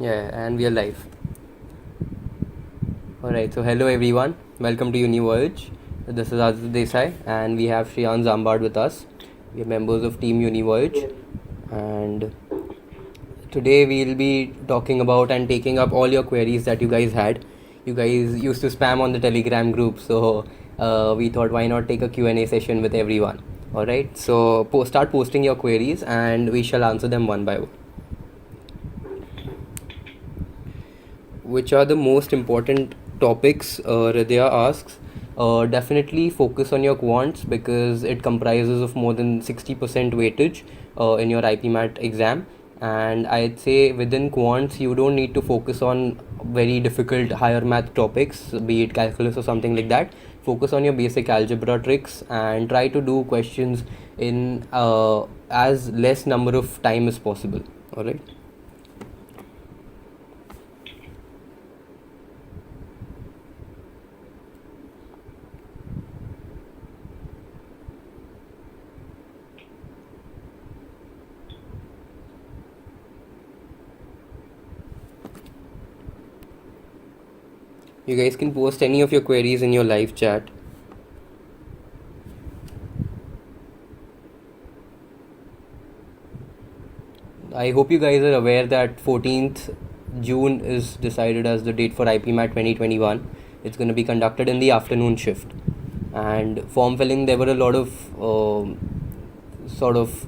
Yeah, and we are live. Alright, so hello everyone. Welcome to Univerge. This is Aditya Desai, and we have Shreyan Zambad with us. We are members of Team Univerge, and today we'll be talking about and taking up all your queries that you guys had. You guys used to spam on the Telegram group, so we thought why not take a Q&A session with everyone. Alright, so start posting your queries and we shall answer them one by one. Which are the most important topics? Hridaya asks. Definitely focus on your quants because it comprises of more than 60% weightage in your IPMAT exam. And I'd say within quants, you don't need to focus on very difficult higher math topics, be it calculus or something like that. Focus on your basic algebra tricks and try to do questions in as less number of time as possible. All right. You guys can post any of your queries in your live chat. I hope you guys are aware that 14th June is decided as the date for IPMAT 2021. It's going to be conducted in the afternoon shift. And form filling, there were a lot of sort of,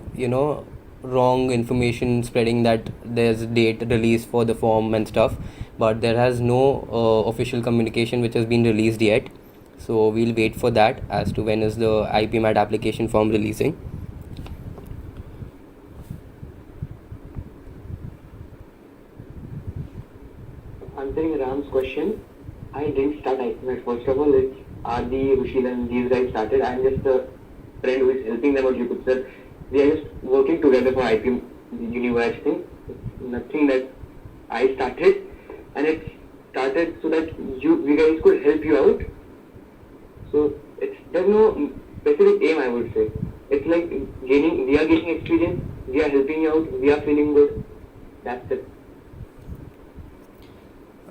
wrong information spreading that there's a date release for the form and stuff. But there has no official communication which has been released yet. So we'll wait for that as to when is the IPMAT application form releasing. Answering Ram's question, I didn't start IPMAT. First of all, it's Adi, Rushil, and these guys started. I'm just a friend who is helping them out. You could say we are just working together for IPM Univerge thing. It's nothing that I started, and it started so that we guys could help you out. So there's no specific aim, I would say. It's like we are gaining experience, we are helping you out, we are feeling good. That's it.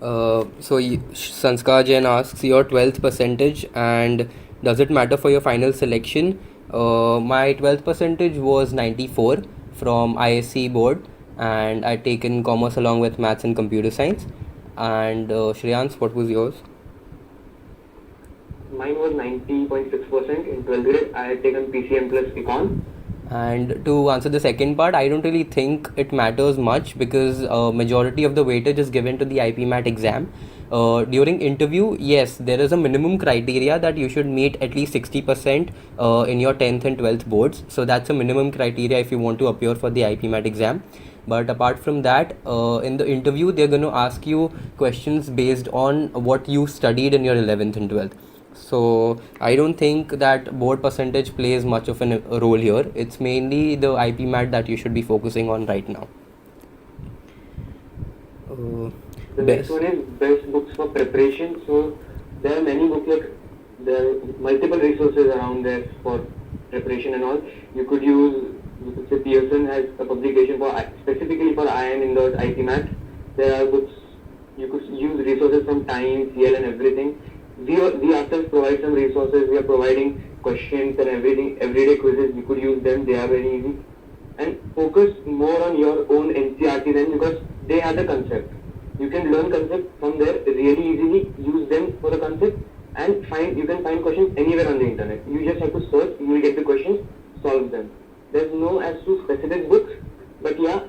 Sanskar Jain asks your 12th percentage and does it matter for your final selection? My 12th percentage was 94 from ISC board and I'd taken commerce along with maths and computer science. And Shreyans, what was yours? Mine was 90.6% in 12th grade. I had taken PCM plus Econ. And to answer the second part, I don't really think it matters much because majority of the weightage is given to the IPMAT exam. During interview, yes, there is a minimum criteria that you should meet at least 60% in your 10th and 12th boards. So that's a minimum criteria if you want to appear for the IPMAT exam. But apart from that, in the interview, they're going to ask you questions based on what you studied in your 11th and 12th. So I don't think that board percentage plays much of a role here. It's mainly the IPMAT that you should be focusing on right now. The next one is best books for preparation. So there are many books, like there are multiple resources around there for preparation and all. You could say Pearson has a publication for specifically for IIM Indoors IPMAT. There are books, you could use resources from Time, CL and everything. We ourselves provide some resources. We are providing questions and everything, everyday quizzes. You could use them. They are very easy. And focus more on your own NCRT then, because they have the concept. You can learn concept from there really easily, use them for the concept, and you can find questions anywhere on the internet. You just have to search, you will get the questions, solve them. There's no as to specific books, but yeah,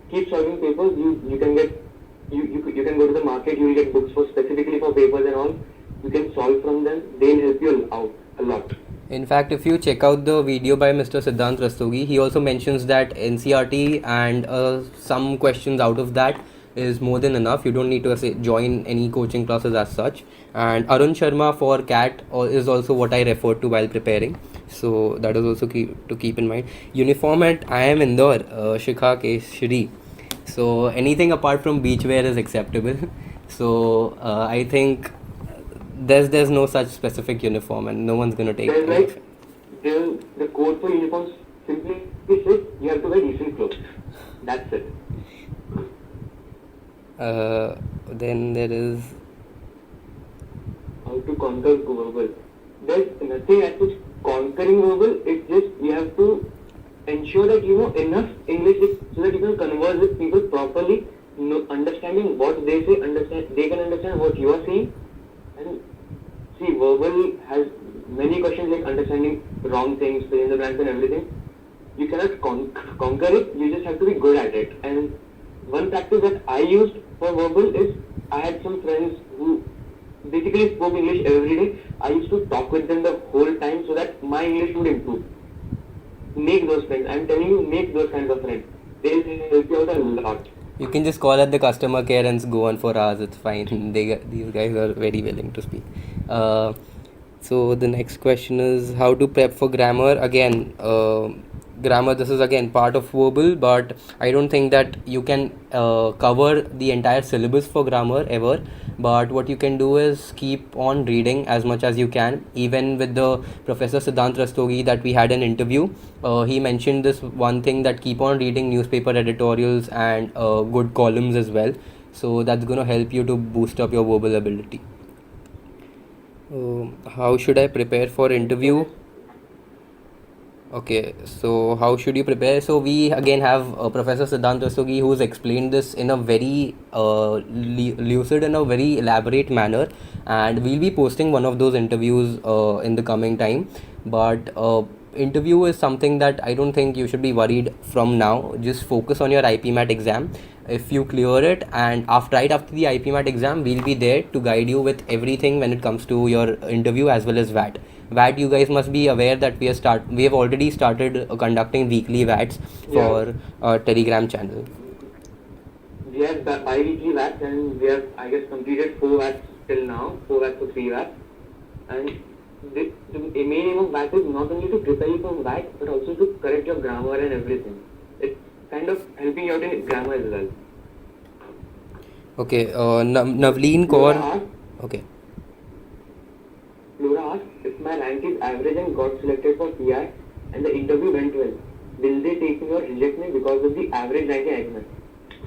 keep solving papers. You can get you can go to the market, you will get books for specifically for papers and all. You can solve from them. They'll help you out a lot. In fact, if you check out the video by Mr. Siddhant Rastogi, he also mentions that NCRT and some questions out of that is more than enough. You don't need to join any coaching classes as such. And Arun Sharma for CAT is also what I referred to while preparing. So that is also to keep in mind. Uniform at IIM Indore, Shikha Keshri. So anything apart from beachwear is acceptable. So I think there's no such specific uniform and no one's gonna take There's like the code for uniforms simply says you have to wear decent clothes. That's it. Then there is How to conquer verbal. There's nothing as such conquering verbal. It's just you have to ensure that you know enough English so that you can converse with people properly, understanding what they say, they can understand what you are saying. And see, verbal has many questions like understanding wrong things, fill in the blanks and everything. You cannot conquer it, you just have to be good at it. And one practice that I used for verbal is I had some friends who basically spoke English every day. I used to talk with them the whole time so that my English would improve. Make those friends. I'm telling you, make those kinds of friends. They'll help you out a lot. you can just call at the customer care and go on for hours. It's fine. These guys are very willing to speak. So the next question is how to prep for grammar. Again, grammar. This is again part of verbal, but I don't think that you can cover the entire syllabus for grammar ever. But what you can do is keep on reading as much as you can. Even with the Professor Siddhant Rastogi that we had an interview, he mentioned this one thing that keep on reading newspaper editorials and good columns as well. So that's going to help you to boost up your verbal ability. How should I prepare for interview? Okay, so how should you prepare? So we again have Professor Siddhant Rastogi who's explained this in a very lucid and a very elaborate manner, and we'll be posting one of those interviews in the coming time. But interview is something that I don't think you should be worried from now. Just focus on your IPMAT exam. If you clear it, and right after the IPMAT exam, we'll be there to guide you with everything when it comes to your interview as well as VAT. VAT, you guys must be aware that we have already started conducting weekly VATs for our Telegram channel. We have bi-weekly VATs and we have, I guess, completed 4 VATs till now, 4 VATs or 3 VATs. And the main aim of VAT is not only to prepare you for VAT, but also to correct your grammar and everything. It's kind of helping you out in grammar as well. Okay, Navleen Kaur. Okay. Flora asked, if my rank is average and got selected for PR and the interview went well, will they take me or reject me because of the average rank in exam?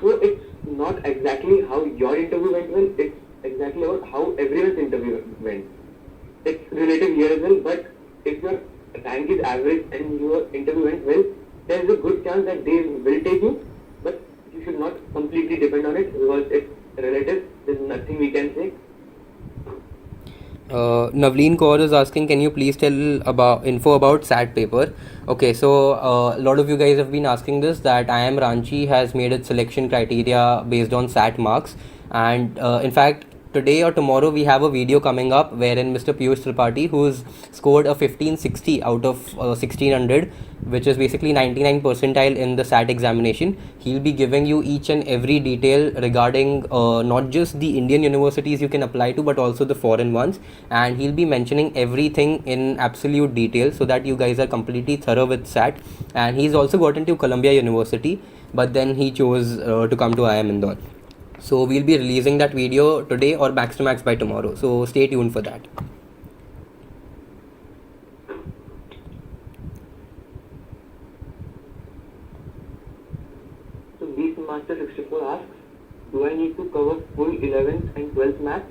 So it's not exactly how your interview went well, it's exactly about how everyone's interview went. It's relative here as well, but if your rank is average and your interview went well, there's a good chance that they will take you, but you should not completely depend on it because it's relative, there's nothing we can say. Navleen Kaur is asking, can you please tell info about SAT paper? Okay, so a lot of you guys have been asking this, that IIM Ranchi has made its selection criteria based on SAT marks, and in fact today or tomorrow we have a video coming up wherein Mr. Piyush Tripathi, who's scored a 1560 out of 1600, which is basically 99 percentile in the SAT examination, he'll be giving you each and every detail regarding not just the Indian universities you can apply to, but also the foreign ones, and he'll be mentioning everything in absolute detail so that you guys are completely thorough with SAT. And he's also got into Columbia University, but then he chose to come to IIM Indore. So we'll be releasing that video today or max to max by tomorrow. So stay tuned for that. So Beastmaster 64 asks, do I need to cover full 11th and 12th maths?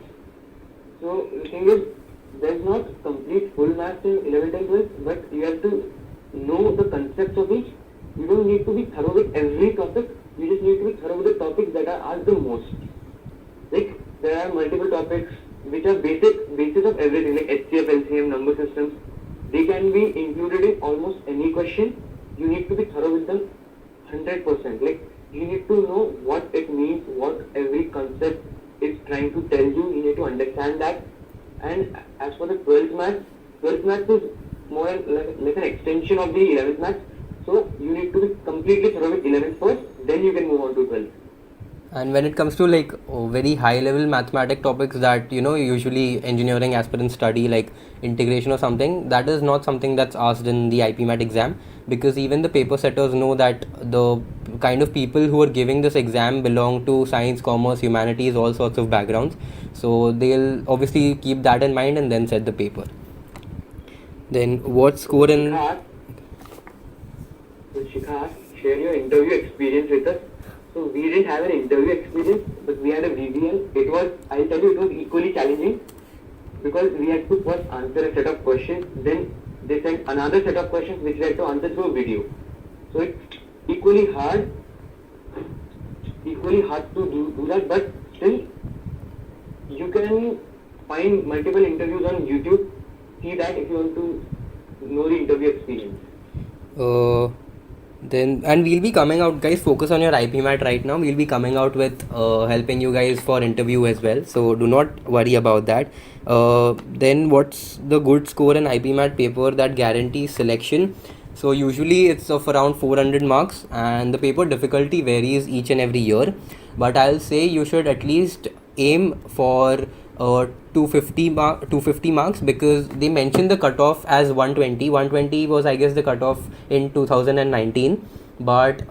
So the thing is, there's not complete full maths in 11th and 12th, but you have to know the concepts of each. You don't need to be thorough with every topic. You just need to be thorough with the topics that are asked the most. Like, there are multiple topics which are basis of everything, like HCF, LCM, number systems. They can be included in almost any question. You need to be thorough with them 100%. Like, you need to know what it means, what every concept is trying to tell you. You need to understand that. And as for the 12th maths is more like an extension of the 11th maths. So you need to be completely thorough with 11th first, then you can move on to 12th. And when it comes to like very high level mathematic topics that usually engineering aspirants study, like integration or something, that is not something that's asked in the IPMAT exam, because even the paper setters know that the kind of people who are giving this exam belong to science, commerce, humanities, all sorts of backgrounds. So they'll obviously keep that in mind and then set the paper. Then what score in... Shikha, share your interview experience with us. So we didn't have an interview experience, but we had a VVL. I'll tell you, it was equally challenging because we had to first answer a set of questions, then they sent another set of questions which we had to answer through a video. So it's equally hard to do that, but still you can find multiple interviews on YouTube. See that if you want to know the interview experience. Then and we'll be coming out, guys, focus on your IPMAT right now. We'll be coming out with helping you guys for interview as well, so do not worry about that. Then what's the good score in IPMAT paper that guarantees selection? So usually it's of around 400 marks, and the paper difficulty varies each and every year, but I'll say you should at least aim for 250 marks, because they mentioned the cutoff as 120. 120 was, I guess, the cutoff in 2019, but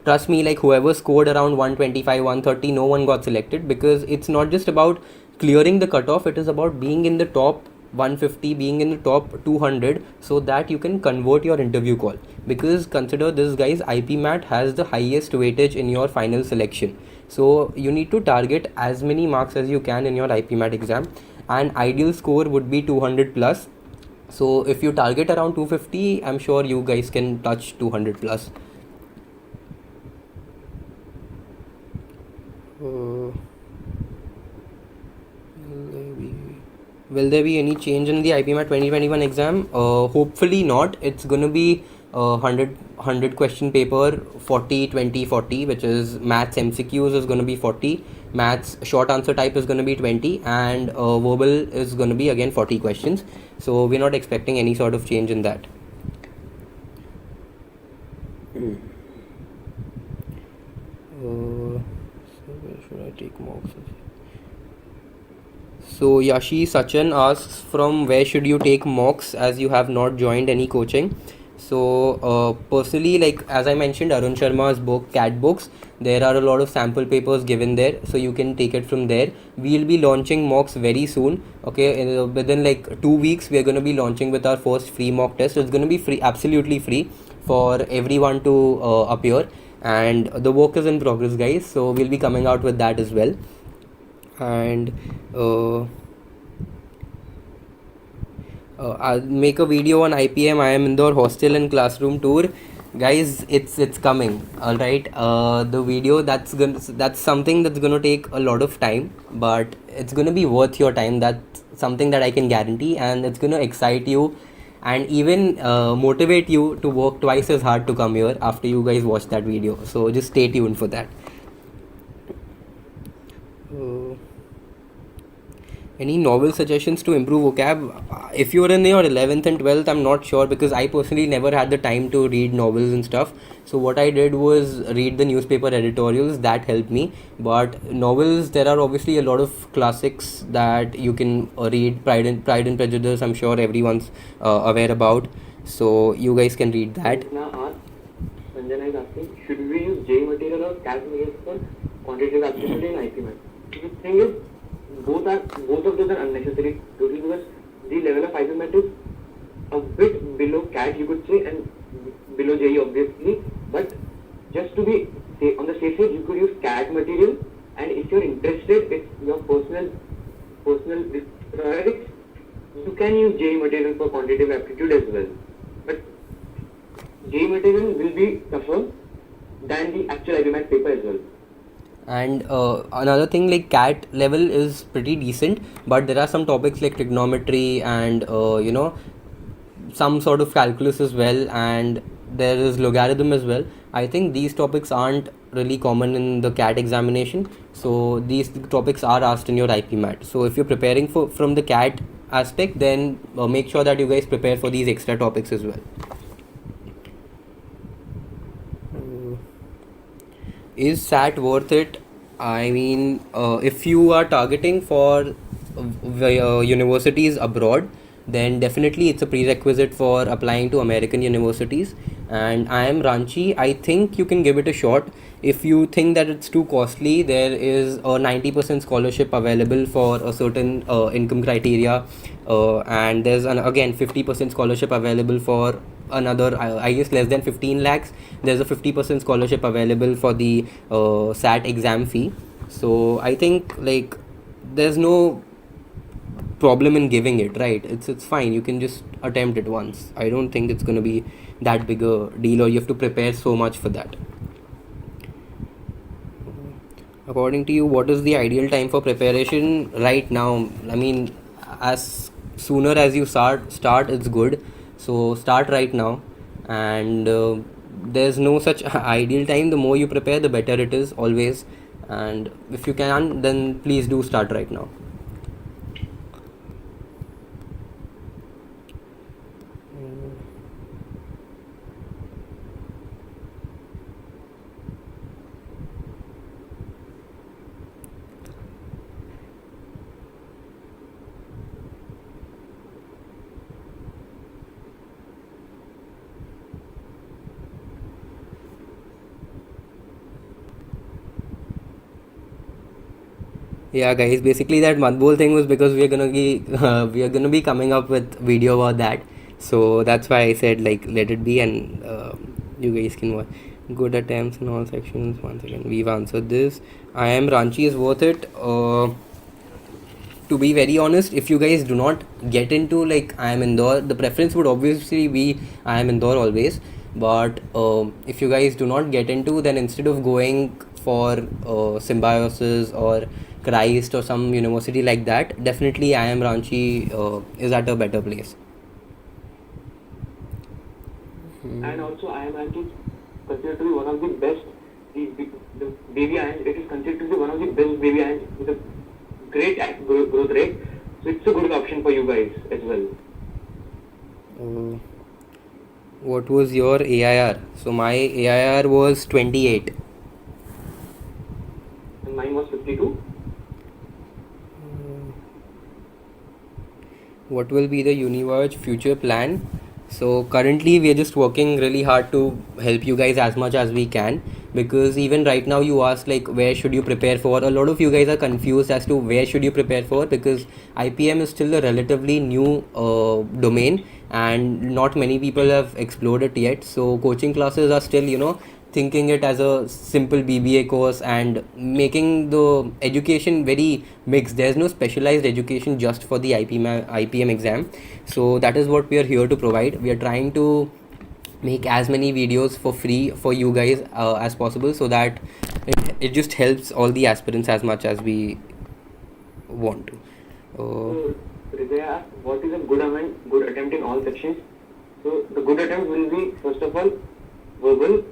trust me, like whoever scored around 125, 130, no one got selected, because it's not just about clearing the cutoff, it is about being in the top 150, being in the top 200, so that you can convert your interview call. Because consider this, guys, IPMAT has the highest weightage in your final selection, so you need to target as many marks as you can in your IPMAT exam. An ideal score would be 200 plus, so if you target around 250, I'm sure you guys can touch 200 plus. Will there be any change in the IPMAT 2021 exam? Hopefully not. It's going to be 100 question paper, 40 20 40, which is maths MCQs is going to be 40, maths short answer type is going to be 20, and verbal is going to be again 40 questions. So we're not expecting any sort of change in that. So where should I take mocks? So Yashi Sachin asks, from where should you take mocks as you have not joined any coaching? So personally, like as I mentioned, Arun Sharma's book CAT Books, there are a lot of sample papers given there, so you can take it from there. We'll be launching mocks very soon. Okay, within like 2 weeks we are going to be launching with our first free mock test. It's going to be free, absolutely free for everyone to appear, and the work is in progress, guys, so we'll be coming out with that as well. And I'll make a video on IPM IIM Indore hostel and classroom tour, guys. It's coming, all right. The video that's something that's gonna take a lot of time, but it's gonna be worth your time. That's something that I can guarantee, and it's gonna excite you and even motivate you to work twice as hard to come here after you guys watch that video. So just stay tuned for that. Any novel suggestions to improve vocab? If you're in your 11th and 12th, I'm not sure, because I personally never had the time to read novels and stuff. So what I did was read the newspaper editorials. That helped me. But novels, there are obviously a lot of classics that you can read. Pride and Prejudice, I'm sure everyone's aware about. So you guys can read that. Now Sanjana is asking, should we use J material or CAT material for quantitative aptitude in IPMAT? The thing is, both of those are unnecessary totally, because the level of IPMAT is a bit below CAT, you could say, and below JE obviously, but just to be on the safe side, you could use CAT material, and if you're interested, it's your personal choice, you can use JE material for quantitative aptitude as well, but JE material will be tougher than the actual IPMAT paper as well. And another thing, like CAT level is pretty decent, but there are some topics like trigonometry and some sort of calculus as well, and there is logarithm as well. I think these topics aren't really common in the CAT examination, so these topics are asked in your IPMAT. So if you're preparing from the CAT aspect, then make sure that you guys prepare for these extra topics as well. Is SAT worth it? I mean, if you are targeting for universities abroad, then definitely it's a prerequisite for applying to American universities. And I am Ranchi. I think you can give it a shot. If you think that it's too costly, there is a 90% scholarship available for a certain income criteria, and there's again 50% scholarship available for another, I guess, less than 15 lakhs, there's a 50% scholarship available for the SAT exam fee. So I think like there's no problem in giving it, right? It's fine, you can just attempt it once. I don't think it's going to be that big a deal, or you have to prepare so much for that. According to you, what is the ideal time for preparation right now? I mean, as sooner as you start it's good. So start right now, and there's no such ideal time. The more you prepare, the better it is always. And if you can, then please do start right now. Yeah, guys. Basically, that Madbol thing was because we are gonna be coming up with video about that. So that's why I said like let it be, and you guys can watch. Good attempts in all sections. Once again, we've answered this. I am Ranchi is worth it. To be very honest, if you guys do not get into like I am Indore, the preference would obviously be I am Indore always. But if you guys do not get into, then instead of going for Symbiosis or Christ or some university like that, definitely I am Ranchi is at a better place. And also, I am Ranchi considered to be one of the best. The baby iron, it is considered to be one of the best baby irons with a great growth rate. So it's a good option for you guys as well. What was your AIR? So my AIR was 28. And mine was 52. What will be the Univerge future plan? So currently we are just working really hard to help you guys as much as we can, because even right now you asked like where should you prepare for. A lot of you guys are confused as to where should you prepare for, because IPM is still a relatively new domain and not many people have explored it yet. So coaching classes are still thinking it as a simple BBA course and making the education very mixed. There's no specialized education just for the IPM exam. So that is what we are here to provide. We are trying to make as many videos for free for you guys as possible, so that it just helps all the aspirants as much as we want to. So, Hridaya asked, what is a good attempt in all sections? So the good attempt will be, first of all, verbal.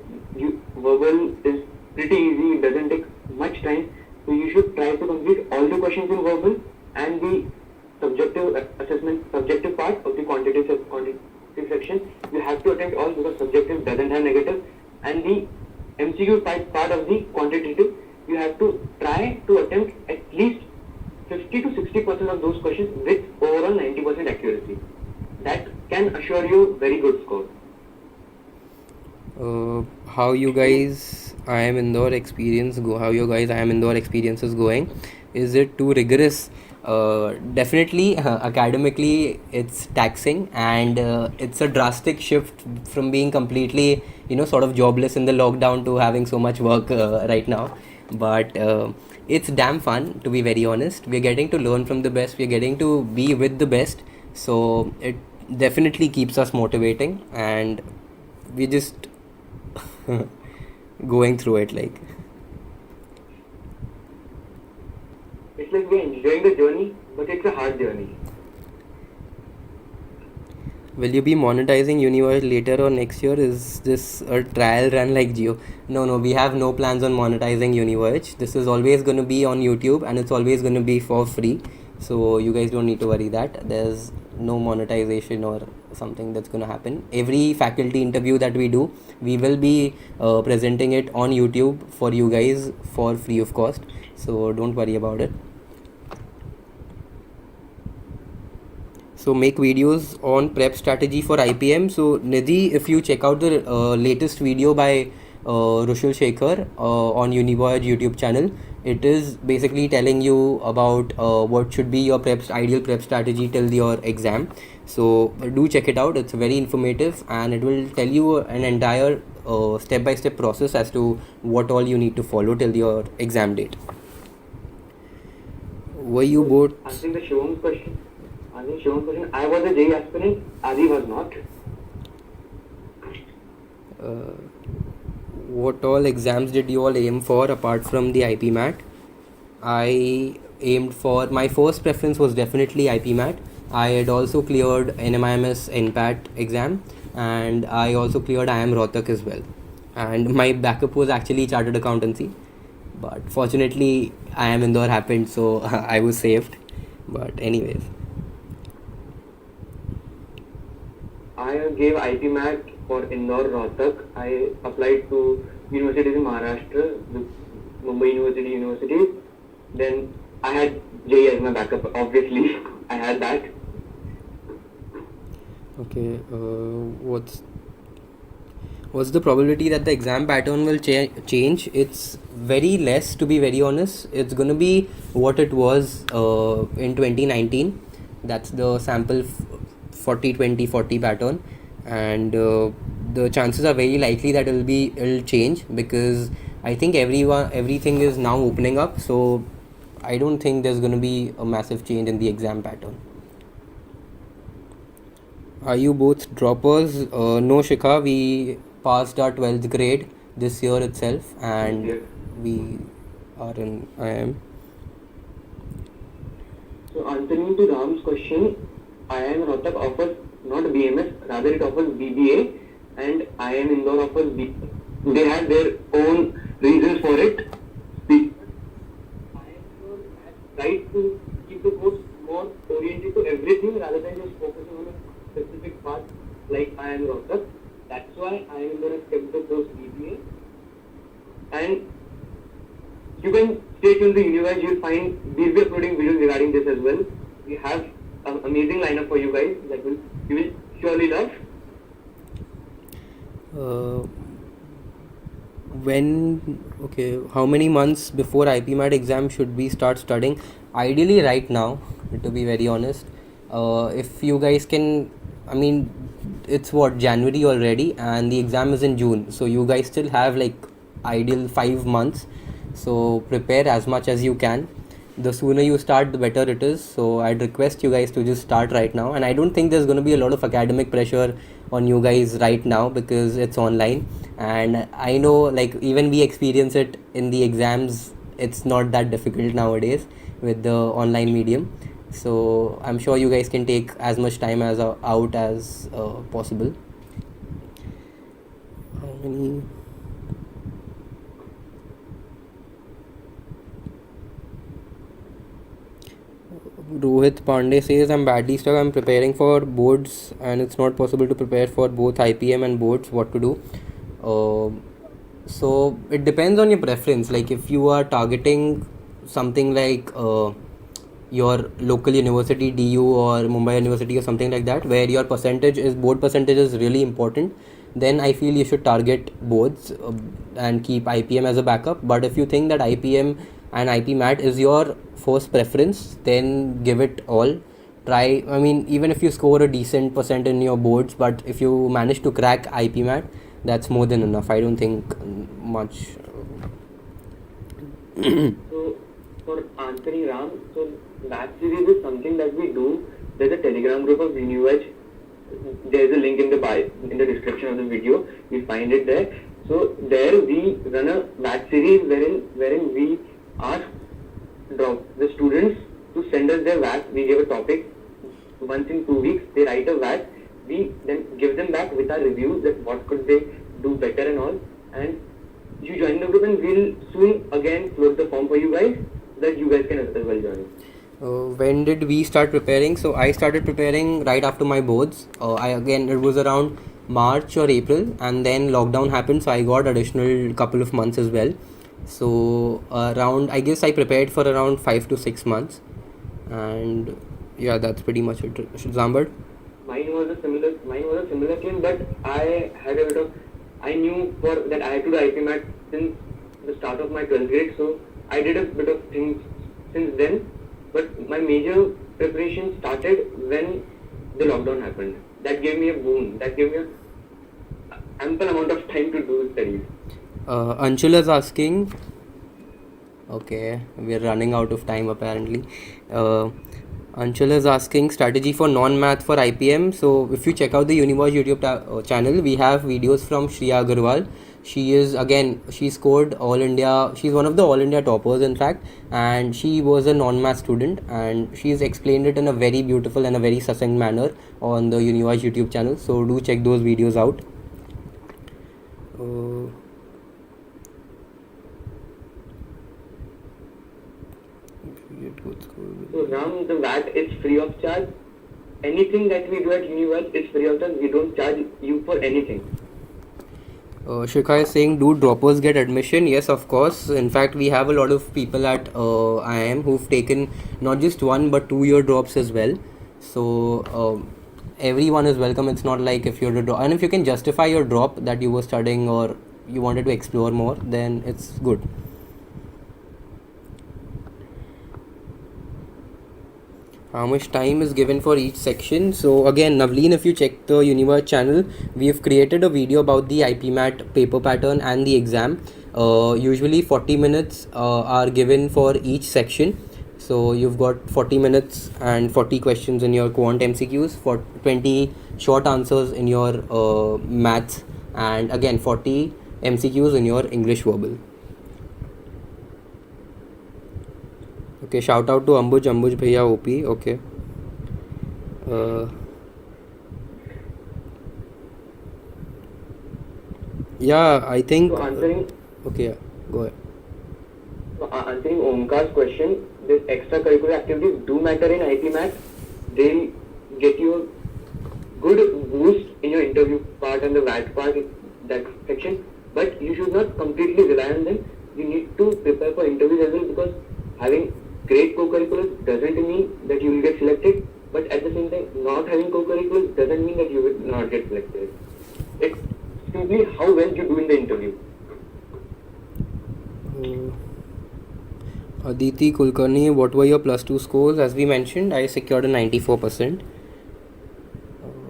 Verbal is pretty easy, it doesn't take much time. So you should try to complete all the questions in verbal, and the subjective assessment, subjective part of the quantitative section, you have to attempt all, because subjective doesn't have negative, and the MCQ part of the quantitative, you have to try to attempt at least 50 to 60% of those questions with overall 90% accuracy. That can assure you very good score. How you guys I am Indore experience go? How you guys I am Indore experience is going? Is it too rigorous? Definitely, academically it's taxing, and it's a drastic shift from being completely sort of jobless in the lockdown to having so much work right now. But it's damn fun, to be very honest. We're getting to learn from the best, we're getting to be with the best, so it definitely keeps us motivating, and we just going through it like. It's like we're enjoying the journey, but it's a hard journey. Will you be monetizing Universe later or next year? Is this a trial run like Geo? No, we have no plans on monetizing Universe. This is always going to be on YouTube, and it's always going to be for free. So you guys don't need to worry that there's no monetization or something that's going to happen. Every faculty interview that we do, we will be presenting it on YouTube for you guys for free of cost. So don't worry about it. So make videos on prep strategy for IPM. So Nidhi, if you check out the latest video by Rushul Shekhar on Univoyage YouTube channel, It is basically telling you about what should be your ideal prep strategy till your exam. So do check it out. It's very informative, and it will tell you an entire step-by-step process as to what all you need to follow till your exam date. Were you both? Answering Shivan's question, I was a JEE aspirant, Adi was not. What all exams did you all aim for apart from the IPMAT? I aimed for, my first preference was definitely IPMAT. I had also cleared NMIMS NPAT exam, and I also cleared IIM Rohtak as well. And my backup was actually Chartered Accountancy, but fortunately IIM Indore happened, so I was saved. But anyways, I gave IPMAT for Indore Rohtak. I applied to universities in Maharashtra, the Mumbai University. Then I had JEE as my backup. Obviously, I had that. okay. What's the probability that the exam pattern will change? It's very less, to be very honest. It's going to be what it was in 2019. That's the sample 40-20-40 pattern, and the chances are very likely that it'll change, because I think everything is now opening up. So I don't think there's going to be a massive change in the exam pattern. Are you both droppers? No, Shikha. We passed our 12th grade this year itself, and Yes. we are in IIM. So answering to Ram's question, IIM Rohtak offers not BMS, rather it offers BBA, and IIM Indore offers B. They have their own reasons for it. IIM Indore has tried to keep the course more oriented to everything rather than just focusing on a specific part like IIM Rohtak. That's why IIM Indore has kept the course BBA. And you can stay tuned to Uniwise. You'll find we'll be uploading videos regarding this as well. We have an amazing lineup for you guys that you will surely love. How many months before IPMAT exam should we start studying? Ideally right now, to be very honest. If you guys can, I mean, it's what, January already, and the exam is in June, so you guys still have like ideal 5 months. So prepare as much as you can. The sooner you start, the better it is. So I'd request you guys to just start right now. And I don't think there's going to be a lot of academic pressure on you guys right now, because it's online. And I know, like, even we experience it in the exams. It's not that difficult nowadays with the online medium. So I'm sure you guys can take as much time out as possible. How many? Rohit Pandey says, I'm badly stuck. I'm preparing for boards and it's not possible to prepare for both IPM and boards. What to do? So it depends on your preference. Like, if you are targeting something like your local university, DU or Mumbai University or something like that, where your board percentage is really important, then I feel you should target boards and keep IPM as a backup. But if you think that IPM and IPMAT is your first preference, then give it all. Try, I mean, even if you score a decent percent in your boards, but if you manage to crack IPMAT, that's more than enough. I don't think much. So for answering Ram, so batch series is something that we do. There's a Telegram group of Uniwise. There's a link in the bio, in the description of the video. You'll find it there. So there we run a batch series wherein we ask the students to send us their VAT. We give a topic. Once in 2 weeks, they write a VAT. We then give them back with our reviews that what could they do better and all. And you join the group, and we'll soon again float the form for you guys so that you guys can as well join. When did we start preparing? So I started preparing right after my boards. It was around March or April, and then lockdown happened, so I got additional couple of months as well. So I guess I prepared for around 5 to 6 months, and yeah, that's pretty much it. Zambad? Mine was a similar thing, but I had I knew that I had to do IPMAT since the start of my 12th grade, so I did a bit of things since then, but my major preparation started when the lockdown happened. That gave me a boon. That gave me a ample amount of time to do studies. Anshul is asking. Okay, we're running out of time apparently. Anshul is asking strategy for non-math for IPM. So if you check out the Universe YouTube channel, we have videos from Shriya Agarwal. She scored All India. She's one of the All India toppers, in fact, and she was a non-math student, and she's explained it in a very beautiful and a very succinct manner on the Universe YouTube channel. So do check those videos out. So Ram, the VAT is free of charge. Anything that we do at Universe is free of charge. We don't charge you for anything. Shikha is saying, do droppers get admission? Yes, of course. In fact, we have a lot of people at IIM who've taken not just 1 but 2 year drops as well. So everyone is welcome. It's not like if you're a drop, and if you can justify your drop that you were studying or you wanted to explore more, then it's good. How much time is given for each section? So again, Navleen, if you check the Universe channel, we have created a video about the IPMAT paper pattern and the exam. Usually 40 minutes are given for each section. So you've got 40 minutes and 40 questions in your quant MCQs, for 20 short answers in your maths, and again 40 MCQs in your English verbal. Okay, shout out to Ambuj Bhaiya OP. Okay. Yeah, I think. So answering. Okay, yeah, go ahead. So answering Omkar's question, these extracurricular activities do matter in IPMAT. They'll get you a good boost in your interview part and the VAT part, that section. But you should not completely rely on them. You need to prepare for interviews as well, because having great co-curriculars doesn't mean that you will get selected, but at the same time, not having co-curriculars doesn't mean that you will not get selected. It's simply how well you do in the interview. Aditi Kulkarni, what were your plus 2 scores? As we mentioned, I secured a 94%.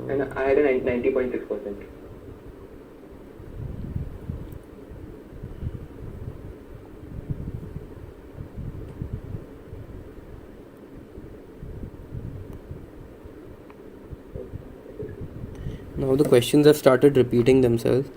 And I had a 90.6%. Now the questions have started repeating themselves.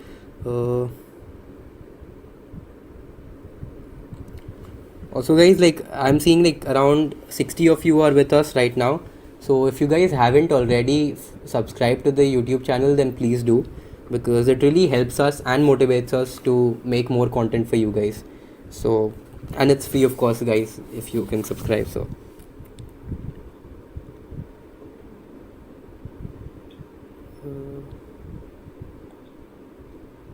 Also guys, like I'm seeing like around 60 of you are with us right now. So if you guys haven't already subscribed to the YouTube channel, then please do, because it really helps us and motivates us to make more content for you guys. So, and it's free of course guys, if you can subscribe. So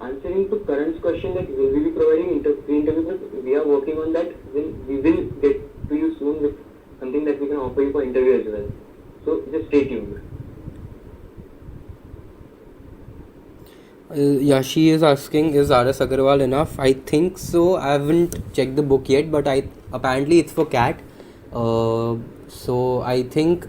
answering to Karan's question, that will we be providing pre-interview, we are working on that. We will get to you soon with something that we can offer you for interview as well. So just stay tuned. yeah, she is asking, is RS Agarwal enough? I think so. I haven't checked the book yet, but apparently it's for CAT. So I think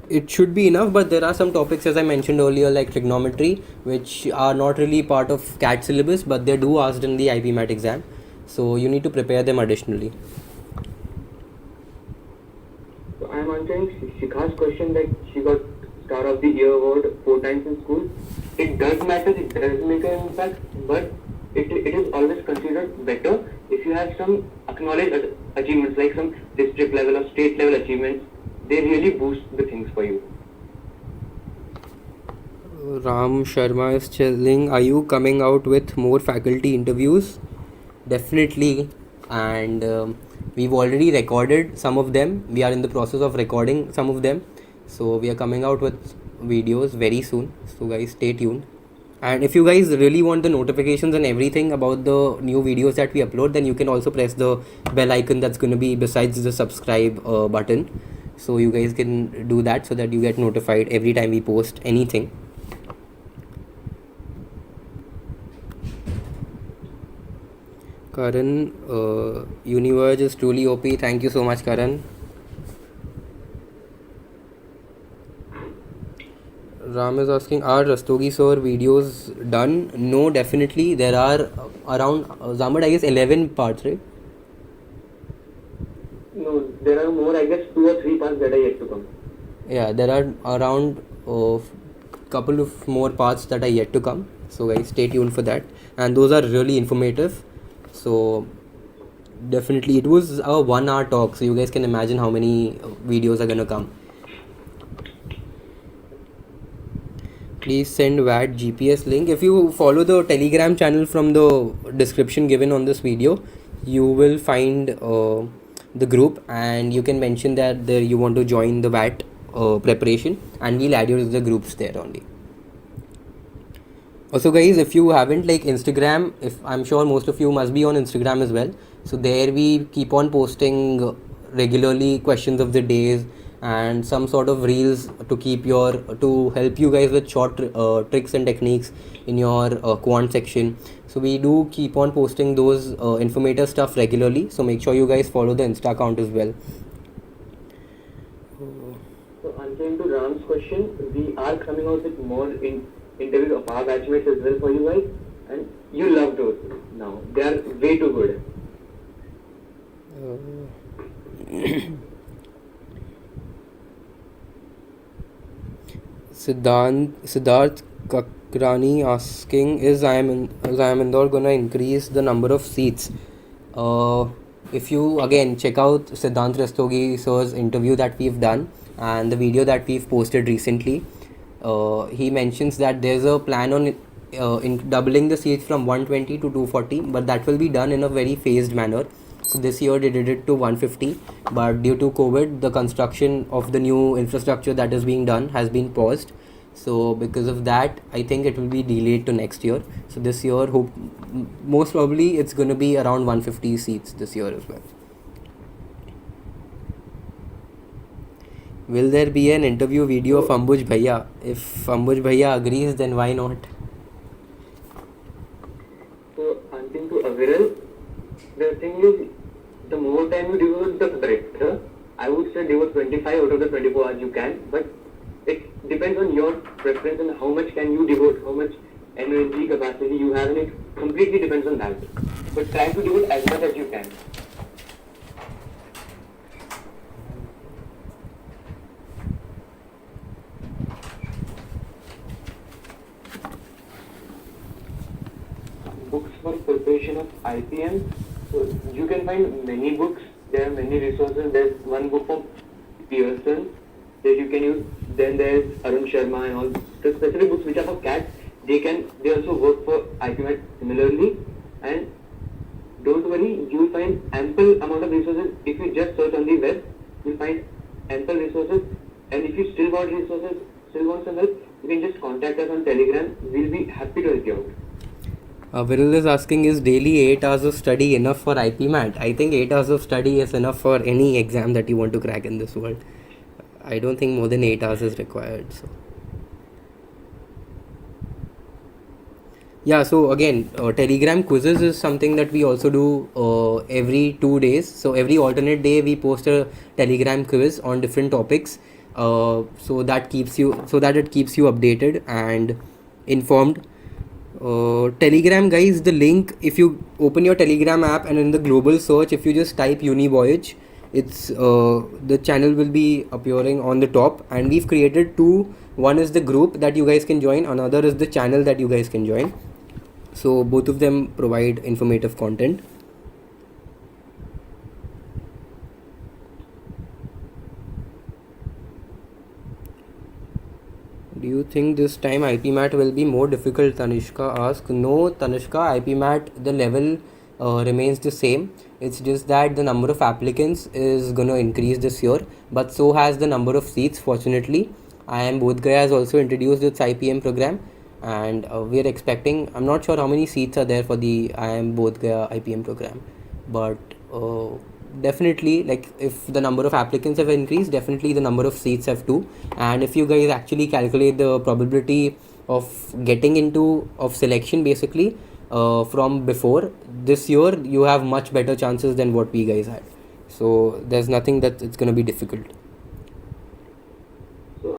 it should be enough, but there are some topics, as I mentioned earlier, like trigonometry, which are not really part of CAT syllabus, but they do asked in the IPMAT exam. So you need to prepare them additionally. So I am answering Shikha's question that she got Star of the Year award 4 times in school. It does matter, it does make an impact, but it is always considered better if you have some acknowledged achievements, like some district level or state level achievements. They really boost the things for you. Ram Sharma is telling, are you coming out with more faculty interviews? Definitely, and we've already recorded some of them. We are in the process of recording some of them, so we are coming out with videos very soon. So guys, stay tuned. And if you guys really want the notifications and everything about the new videos that we upload, then you can also press the bell icon that's going to be besides the subscribe button. So you guys can do that so that you get notified every time we post anything. Karan, Univerge is truly OP. Thank you so much, Karan. Ram is asking, are Rastogi sir videos done? No, definitely. There are around, Zamad, I guess 11 parts, right? No, there are more, I guess 2 or 3 parts that are yet to come. Yeah, there are around couple of more parts that are yet to come. So guys, stay tuned for that. And those are really informative. So definitely, it was a 1 hour talk. So you guys can imagine how many videos are gonna come. Please send VAT GPS link. If you follow the Telegram channel from the description given on this video, you will find the group, and you can mention that there you want to join the VAT preparation, and we'll add you to the groups there only. Also guys, if you haven't like Instagram, if I'm sure most of you must be on Instagram as well, so there we keep on posting regularly questions of the days and some sort of reels to help you guys with short tricks and techniques in your quant section. So we do keep on posting those informative stuff regularly, so make sure you guys follow the Insta account as well. So answering to Ram's question, we are coming out with more interviews of our batchmates as well for you guys, and you love those now. They are way too good. Siddharth Kakrani asking, is IIM Indore gonna increase the number of seats? If you again check out Siddhant Rastogi sir's interview that we've done and the video that we've posted recently, he mentions that there's a plan on in doubling the seats from 120 to 240, but that will be done in a very phased manner. So this year they did it to 150, but due to COVID, the construction of the new infrastructure that is being done has been paused. So because of that, I think it will be delayed to next year. So this year, most probably it's going to be around 150 seats this year as well. Will there be an interview video of Ambuj Bhaiya? If Ambuj Bhaiya agrees, then why not? So answering to Aviral, the thing is, the more time you devote, the better. I would say devote 25 out of the 24 hours you can, but it depends on your preference and how much can you devote, how much energy capacity you have, and it completely depends on that. But try to devote as much as you can. Books for preparation of IPM. So you can find many books. There are many resources. There's one book from Pearson that you can use. Then there's Arun Sharma and all. The specific books which are for CAT, they also work for IPMAT similarly. And don't worry, you'll find ample amount of resources. If you just search on the web, you'll find ample resources. And if you still want resources, still want some help, you can just contact us on Telegram. We'll be happy to help you out. Viral is asking, is daily 8 hours of study enough for IPMAT? I think 8 hours of study is enough for any exam that you want to crack in this world. I don't think more than 8 hours is required. So yeah, so again, Telegram quizzes is something that we also do every 2 days. So every alternate day we post a Telegram quiz on different topics, so that it keeps you updated and informed. Telegram guys, the link, if you open your Telegram app and in the global search, if you just type Univoyage, it's the channel will be appearing on the top, and we've created two. One is the group that you guys can join, another is the channel that you guys can join. So both of them provide informative content. Do you think this time IPMAT will be more difficult? Tanishka asked. No, Tanishka, IPMAT, the level remains the same. It's just that the number of applicants is going to increase this year, but so has the number of seats. Fortunately, IIM Bodh Gaya has also introduced its IPM program, and we are expecting, I'm not sure how many seats are there for the IIM Bodh Gaya IPM program, but definitely, like, if the number of applicants have increased, definitely the number of seats have too. And if you guys actually calculate the probability of getting into of selection, basically from before. This year you have much better chances than what we guys had. So there's nothing that it's gonna be difficult.